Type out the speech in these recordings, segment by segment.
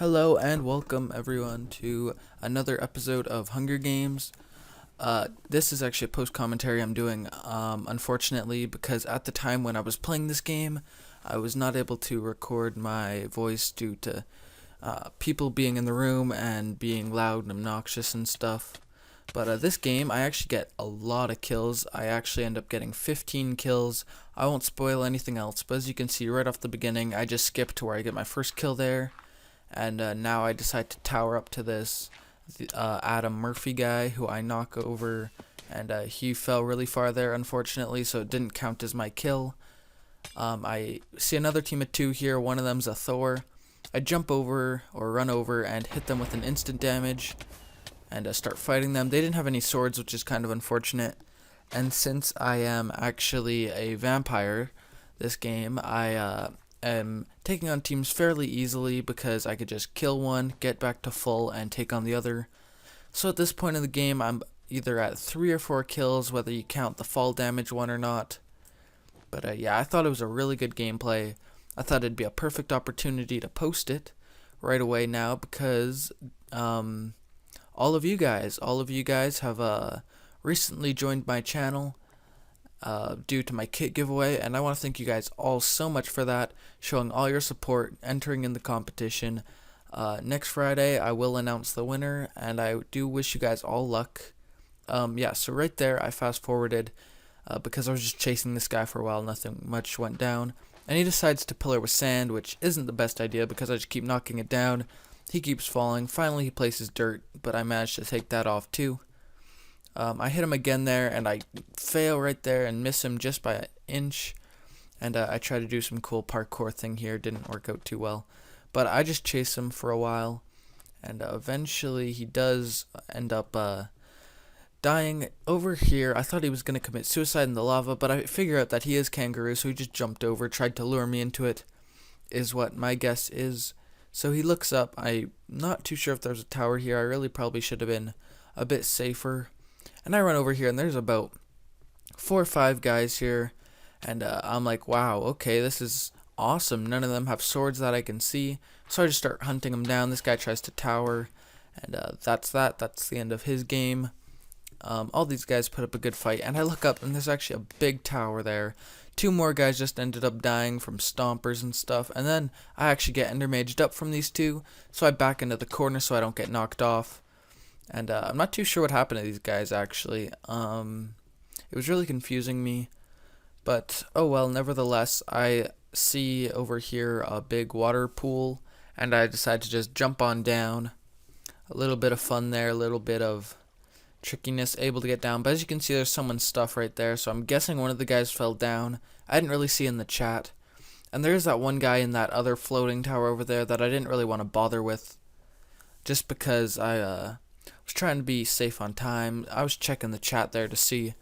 Hello and welcome everyone to another episode of Hunger Games. This is actually a post commentary I'm doing, unfortunately, because at the time when I was playing this game, I was not able to record my voice due to people being in the room and being loud and obnoxious and stuff. But this game, I actually get a lot of kills. I actually end up getting 15 kills. I won't spoil anything else, but as you can see right off the beginning, I just skipped to where I get my first kill there. And now I decide to tower up to this Adam Murphy guy who I knock over, and he fell really far there, unfortunately, so it didn't count as my kill. I see another team of two here. One of them's a Thor. I jump over or run over and hit them with an instant damage and start fighting them. They didn't have any swords, which is kind of unfortunate. And since I am actually a vampire this game, I am taking on teams fairly easily because I could just kill one, get back to full, and take on the other. So at this point in the game, I'm either at 3 or 4 kills, whether you count the fall damage one or not. But yeah, I thought it was a really good gameplay. I thought it'd be a perfect opportunity to post it right away now because all of you guys have recently joined my channel due to my kit giveaway, and I want to thank you guys all so much for that, showing all your support, entering in the competition. Next Friday, I will announce the winner, and I do wish you guys all luck. Yeah, so right there, I fast forwarded because I was just chasing this guy for a while, nothing much went down, and he decides to pillar with sand, which isn't the best idea because I just keep knocking it down. He keeps falling. Finally, he places dirt, but I managed to take that off too. I hit him again there, and I fail right there and miss him just by an inch. And I try to do some cool parkour thing here. Didn't work out too well. But I just chase him for a while. And eventually he does end up dying over here. I thought he was going to commit suicide in the lava, but I figure out that he is Kangaroo, so he just jumped over, tried to lure me into it, is what my guess is. So he looks up. I'm not too sure if there's a tower here. I really probably should have been a bit safer. And I run over here, and there's about 4 or 5 guys here, and I'm like, wow, okay, this is awesome. None of them have swords that I can see, so I just start hunting them down. This guy tries to tower, and that's that. That's the end of his game. All these guys put up a good fight, and I look up, and there's actually a big tower there. 2 more guys just ended up dying from stompers and stuff, and then I actually get ender maged up from these 2, so I back into the corner so I don't get knocked off. And I'm not too sure what happened to these guys, actually. It was really confusing me. But, oh well, nevertheless, I see over here a big water pool, and I decide to just jump on down. A little bit of fun there, a little bit of trickiness, able to get down. But as you can see, there's someone's stuff right there, so I'm guessing one of the guys fell down. I didn't really see in the chat. And there's that one guy in that other floating tower over there that I didn't really want to bother with, just because I was trying to be safe on time. I was checking the chat there to see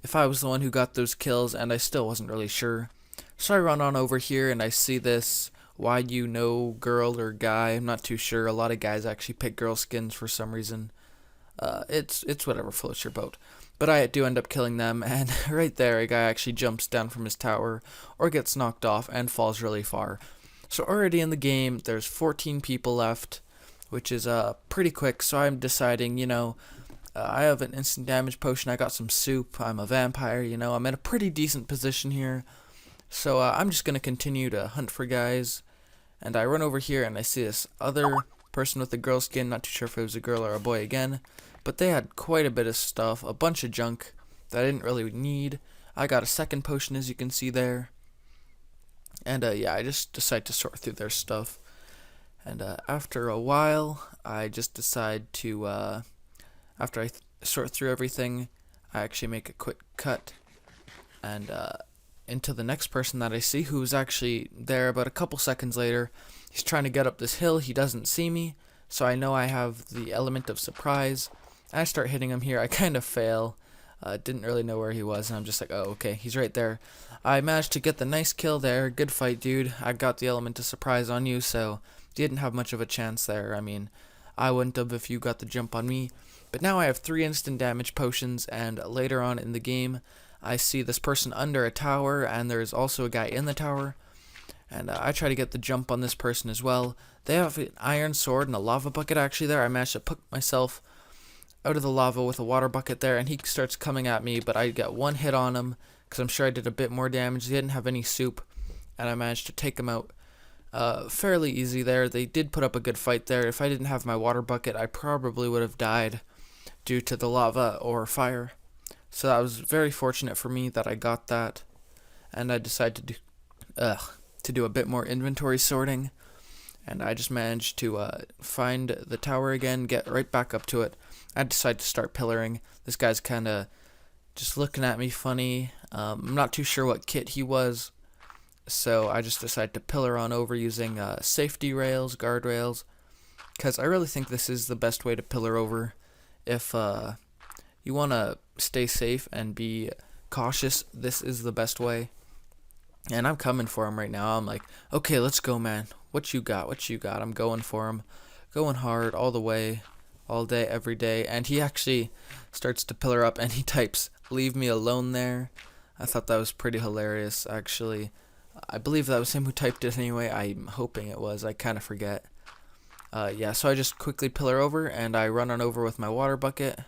if I was the one who got those kills, and I still wasn't really sure. So I run on over here, and I see this why you know girl or guy. I'm not too sure. A lot of guys actually pick girl skins for some reason. It's whatever floats your boat. But I do end up killing them, and right there, a guy actually jumps down from his tower or gets knocked off and falls really far. So already in the game, there's 14 people left, which is pretty quick, so I'm deciding, I have an instant damage potion, I got some soup, I'm a vampire, I'm in a pretty decent position here, so I'm just going to continue to hunt for guys, and I run over here and I see this other person with a girl skin, not too sure if it was a girl or a boy again, but they had quite a bit of stuff, a bunch of junk that I didn't really need. I got a second potion, as you can see there, and yeah, I just decide to sort through their stuff. And after a while, I just decide to, after I sort through everything, I actually make a quick cut and into the next person that I see, who's actually there about a couple seconds later. He's trying to get up this hill. He doesn't see me, so I know I have the element of surprise. I start hitting him here. I kind of fail. Didn't really know where he was, and I'm just like, oh, okay, he's right there. I managed to get the nice kill there. Good fight, dude. I got the element of surprise on you, so didn't have much of a chance there. I mean, I wouldn't have if you got the jump on me. But now I have 3 instant damage potions, and later on in the game, I see this person under a tower, and there's also a guy in the tower. And I try to get the jump on this person as well. They have an iron sword and a lava bucket actually there. I managed to put myself out of the lava with a water bucket there, and he starts coming at me, but I get one hit on him because I'm sure I did a bit more damage. He didn't have any soup, and I managed to take him out fairly easy there. They did put up a good fight there. If I didn't have my water bucket, I probably would have died due to the lava or fire. So that was very fortunate for me that I got that, and I decided to do a bit more inventory sorting, and I just managed to find the tower again, get right back up to it. I decided to start pillaring. This guy's kind of just looking at me funny. I'm not too sure what kit he was, so I just decided to pillar on over using safety rails, guardrails, because I really think this is the best way to pillar over. If you want to stay safe and be cautious, this is the best way. And I'm coming for him right now. I'm like, okay, let's go, man. What you got? What you got? I'm going for him. Going hard all the way, all day, every day. And he actually starts to pillar up and he types, "Leave me alone there." I thought that was pretty hilarious, actually. I believe that was him who typed it anyway. I'm hoping it was. I kind of forget. Yeah, so I just quickly pillar over and I run on over with my water bucket.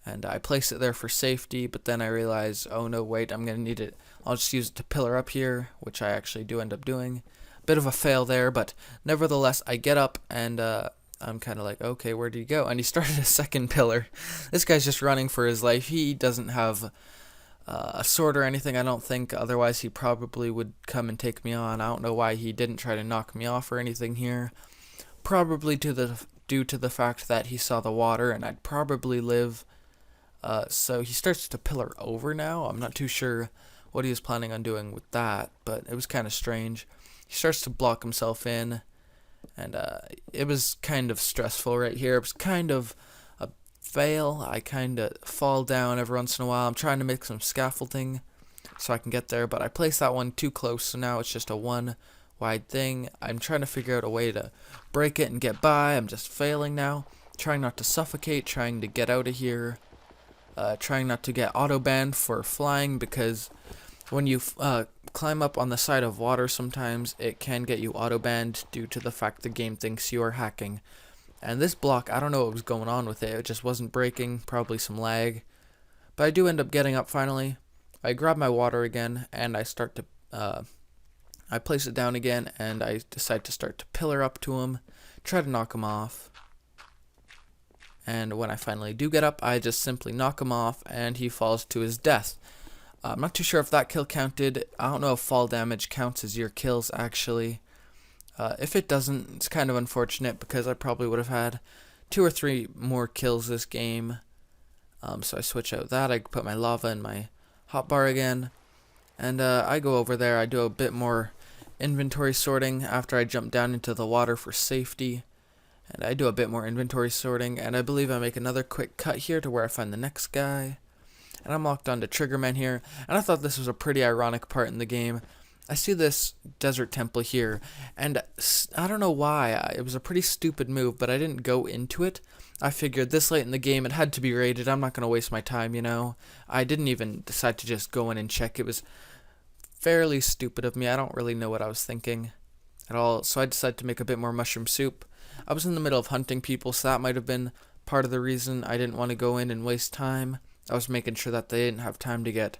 And I place it there for safety, but then I realize, oh no, wait, I'm going to need it. I'll just use it to pillar up here, which I actually do end up doing. Bit of a fail there, but nevertheless, I get up and I'm kind of like, okay, where do you go? And he started a second pillar. This guy's just running for his life. He doesn't have a sword or anything, I don't think. Otherwise, he probably would come and take me on. I don't know why he didn't try to knock me off or anything here. Probably due to the fact that he saw the water and I'd probably live. So he starts to pillar over now. I'm not too sure what he was planning on doing with that, but it was kind of strange. He starts to block himself in, and it was kind of stressful right here. It was kind of a fail. I kind of fall down every once in a while. I'm trying to make some scaffolding so I can get there, but I placed that one too close, so now it's just a one wide thing. I'm trying to figure out a way to break it and get by. I'm just failing now. Trying not to suffocate, trying to get out of here. Trying not to get auto-banned for flying, because when you climb up on the side of water, sometimes it can get you auto-banned due to the fact the game thinks you are hacking. And this block, I don't know what was going on with it. It just wasn't breaking, probably some lag. But I do end up getting up finally. I grab my water again, and I start to, I place it down again, and I decide to start to pillar up to him, try to knock him off. And when I finally do get up, I just simply knock him off, and he falls to his death. I'm not too sure if that kill counted. I don't know if fall damage counts as your kills, actually. If it doesn't, it's kind of unfortunate, because I probably would have had 2 or 3 more kills this game. So I switch out that. I put my lava in my hotbar again. And I go over there. I do a bit more inventory sorting after I jump down into the water for safety. And I do a bit more inventory sorting, and I believe I make another quick cut here to where I find the next guy. And I'm locked onto Triggerman here, and I thought this was a pretty ironic part in the game. I see this desert temple here, and I don't know why. It was a pretty stupid move, but I didn't go into it. I figured this late in the game it had to be raided. I'm not going to waste my time, you know. I didn't even decide to just go in and check. It was fairly stupid of me. I don't really know what I was thinking at all, so I decided to make a bit more mushroom soup. I was in the middle of hunting people, so that might have been part of the reason I didn't want to go in and waste time. I was making sure that they didn't have time to get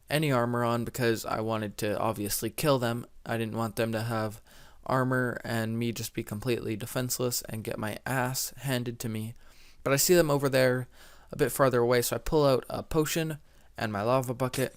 any armor on, because I wanted to obviously kill them. I didn't want them to have armor and me just be completely defenseless and get my ass handed to me. But I see them over there a bit farther away, so I pull out a potion and my lava bucket.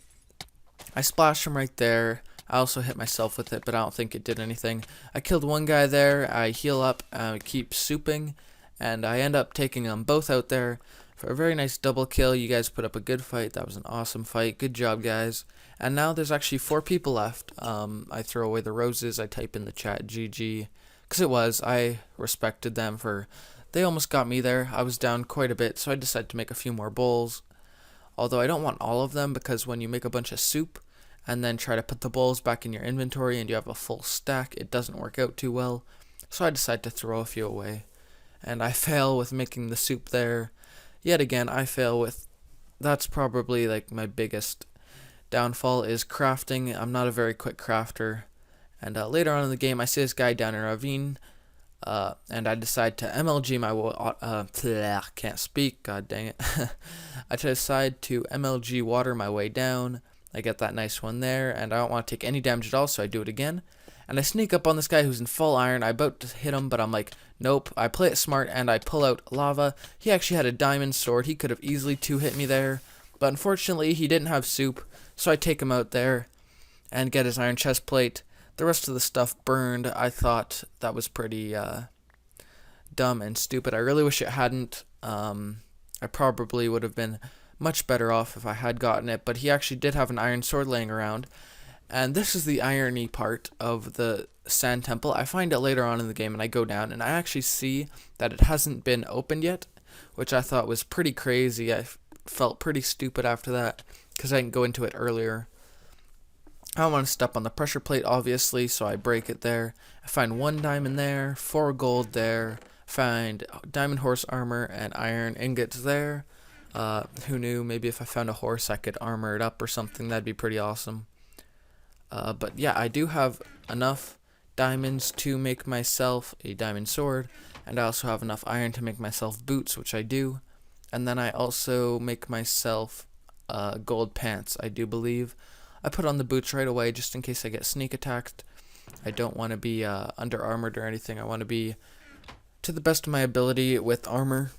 I splash them right there. I also hit myself with it, but I don't think it did anything. I killed one guy there. I heal up, keep souping, and I end up taking them both out there for a very nice double kill. You guys put up a good fight. That was an awesome fight. Good job, guys. And now there's actually 4 people left. I throw away the roses. I type in the chat GG, because I respected them for, they almost got me there. I was down quite a bit, so I decided to make a few more bowls. Although I don't want all of them, because when you make a bunch of soup and then try to put the bowls back in your inventory and you have a full stack, it doesn't work out too well. So I decided to throw a few away. And I fail with making the soup there. Yet again, I fail with, that's probably like my biggest downfall is crafting. I'm not a very quick crafter. And later on in the game, I see this guy down in a ravine, and I decide to MLG my can't speak. God dang it! I decide to MLG water my way down. I get that nice one there, and I don't want to take any damage at all, so I do it again. And I sneak up on this guy who's in full iron. I'm about to hit him, but I'm like, nope. I play it smart, and I pull out lava. He actually had a diamond sword. He could have easily two-hit me there, but unfortunately, he didn't have soup, so I take him out there and get his iron chest plate. The rest of the stuff burned. I thought that was pretty dumb and stupid. I really wish it hadn't. I probably would have been much better off if I had gotten it, but he actually did have an iron sword laying around. And this is the irony part of the sand temple. I find it later on in the game, and I go down, and I actually see that it hasn't been opened yet, which I thought was pretty crazy. I felt pretty stupid after that, because I didn't go into it earlier. I don't want to step on the pressure plate, obviously, so I break it there. I find 1 diamond there, 4 gold there, find diamond horse armor and iron ingots there. Who knew, maybe if I found a horse I could armor it up or something. That'd be pretty awesome. But yeah, I do have enough diamonds to make myself a diamond sword, and I also have enough iron to make myself boots, which I do. And then I also make myself gold pants, I do believe. I put on the boots right away just in case I get sneak attacked. I don't want to be under armored or anything. I want to be to the best of my ability with armor.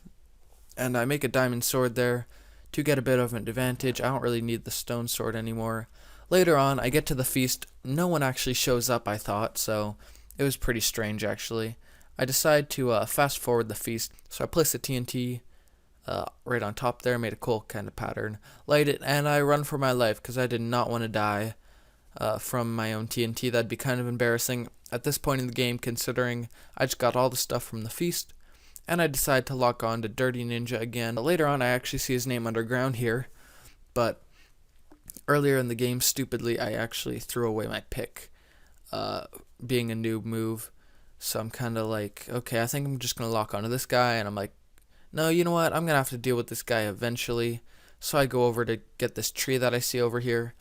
And I make a diamond sword there to get a bit of an advantage. I don't really need the stone sword anymore. Later on, I get to the feast. No one actually shows up, I thought, so it was pretty strange, actually. I decide to fast forward the feast, so I place the TNT right on top there, made a cool kind of pattern, light it, and I run for my life because I did not want to die from my own TNT. That'd be kind of embarrassing at this point in the game, considering I just got all the stuff from the feast. And I decide to lock on to Dirty Ninja again. Later on, I actually see his name underground here, but earlier in the game, stupidly, I actually threw away my pick, being a noob move. So I'm kind of like, okay, I think I'm just going to lock onto this guy, and I'm like, no, you know what, I'm going to have to deal with this guy eventually. So I go over to get this tree that I see over here,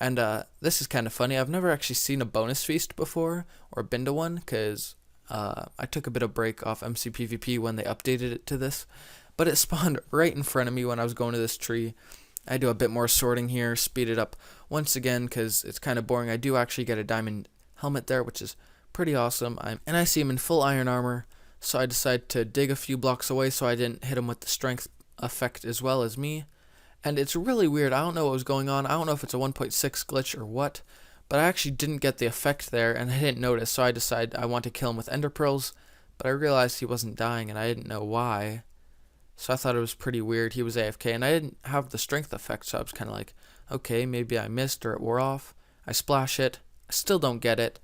and this is kind of funny. I've never actually seen a bonus feast before, or been to one, because I took a bit of break off MCPVP when they updated it to this, but it spawned right in front of me when I was going to this tree. I do a bit more sorting here, speed it up once again because it's kind of boring. I do actually get a diamond helmet there, which is pretty awesome. And I see him in full iron armor, so I decide to dig a few blocks away so I didn't hit him with the strength effect as well as me. And it's really weird. I don't know what was going on. I don't know if it's a 1.6 glitch or what, but I actually didn't get the effect there, and I didn't notice, so I decided I want to kill him with ender pearls, but I realized he wasn't dying, and I didn't know why. So I thought it was pretty weird. He was AFK, and I didn't have the strength effect, so I was kind of like, okay, maybe I missed or it wore off. I splash it. I still don't get it.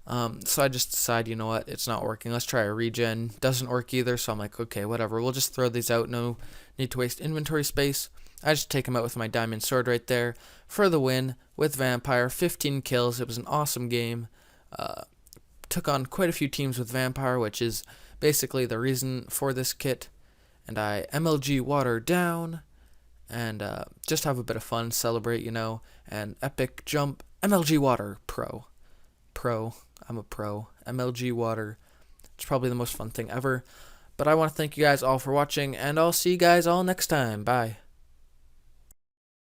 So I just decide, you know what, it's not working. Let's try a regen. Doesn't work either, so I'm like, okay, whatever. We'll just throw these out. No need to waste inventory space. I just take him out with my diamond sword right there for the win with Vampire. 15 kills. It was an awesome game. Took on quite a few teams with Vampire, which is basically the reason for this kit. And I MLG water down and just have a bit of fun, celebrate, you know, and epic jump. MLG water, pro. I'm a pro. MLG water. It's probably the most fun thing ever. But I want to thank you guys all for watching, and I'll see you guys all next time. Bye.